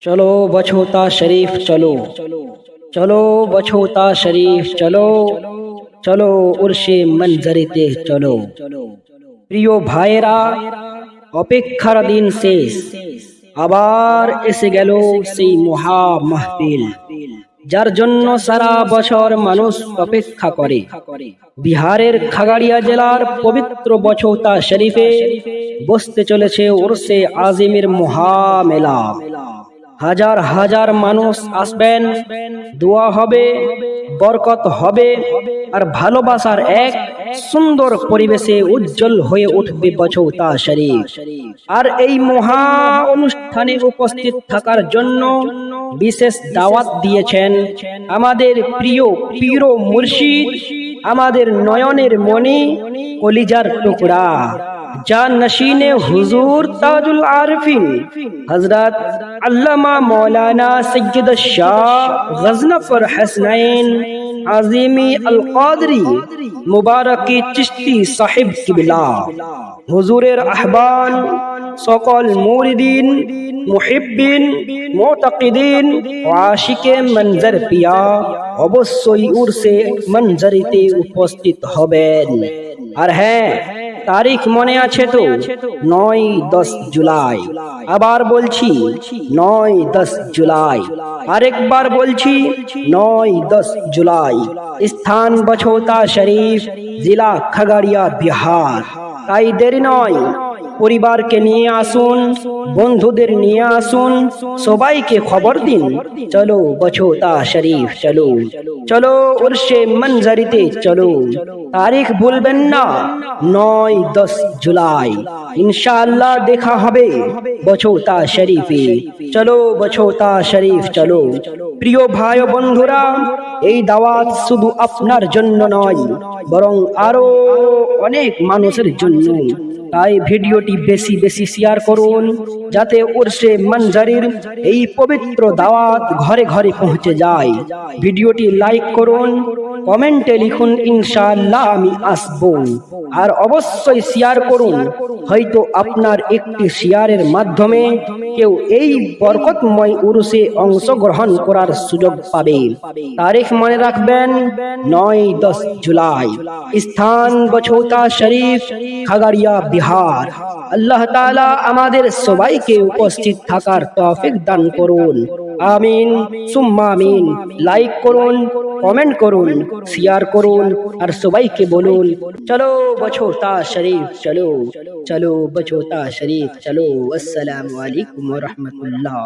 चलो बछौता शरीफ चलो, चलो बछौता शरीफ चलो, चलो उर्शे मंजरिते चलो। প্রিয় ভাইয়েরা, অপেক্ষার দিন শেষ, আবার এসে গেল সেই মহা মাহফিল, যার জন্য সারা বছর মানুষ অপেক্ষা করে। বিহারের খাগড়িয়া জেলার পবিত্র বছৌতা শরীফে বসতে চলেছে উরসে আজিমের মহা মেলা। হাজার হাজার মানুষ আসবেন, দোয়া হবে, বরকত হবে, আর ভালোবাসার এক সুন্দর পরিবেশে উজ্জ্বল হয়ে উঠবে বছৌতা শরীফ। আর এই মহা অনুষ্ঠানে উপস্থিত থাকার জন্য বিশেষ দাওয়াত দিয়েছেন আমাদের প্রিয় পীর ও মুর্শিদ, আমাদের নয়নের মণি, কলিজার টুকরা, যার নশীনে হুজুর তাজুল আরিফিন হযরত আল্লামা মৌলানা সৈয়দ শাহ গজনফর হাসনাইন আজিমি আল কাদরি মুবারকি চিশতি সাহেব কিবলা। হুজুরের আহ্বান সকল মুরিদিন, মুহিব্বিন, মুতাকিদিন ও আশিকে মঞ্জর পিয়া অবশ্যই উরসে মঞ্জরিতে উপস্থিত হবেন। আর হ্যাঁ, তারিখ মনে আছে তো? 9-10 জুলাই। আবার বলছি 9-10 জুলাই। আরেকবার বলছি 9-10 জুলাই। স্থান বছৌতা শরীফ, জেলা খাগড়িয়া, বিহার। তাই দেরি নয়, পরিবারকে নিয়ে আসুন, বন্ধুদের নিয়ে আসুন, সবাইকে খবর দিন, চলো বছৌতা শরীফ চলো, চলো উরশে মঞ্জরিতে চলো। তারিখ ভুলবেন না, 9-10 জুলাই। ইনশাআল্লাহ দেখা হবে বছৌতা শরীফে। চলো বছৌতা শরীফ চলো। প্রিয় ভাই ও বন্ধুরা, এই দাওয়াত শুধু আপনার জন্য নয়, বরং আরো অনেক মানুষের জন্য। তাই ভিডিওটি বেশি বেশি শেয়ার করুন, যাতে উরসে মঞ্জরির এই পবিত্র দাওয়াত ঘরে ঘরে পৌঁছে যায়। ভিডিওটি লাইক করুন, কমেন্টে লিখুন ইনশাআল্লাহ আমি আসবো, আর অবশ্যই শেয়ার করুন। হয়তো আপনার একটি শেয়ারের মাধ্যমে কেউ এই বরকতময় উরসে অংশগ্রহণ করার সুযোগ পাবে। তারিখ মনে রাখবেন, 9-10 জুলাই। স্থান বছৌতা শরীফ, খাগড়িয়া, বিহার। আল্লাহ তাআলা আমাদের সবাইকে উপস্থিত থাকার তৌফিক দান করুন। আমিন সুম্মা আমিন। লাইক করুন, কমেন্ট করুন, শেয়ার করুন, আর সবাইকে বলুন চলো বছৌতা শরীফ চলো, চলো বছৌতা শরীফ চলো। আসসালামু আলাইকুম ওয়া রাহমাতুল্লাহ।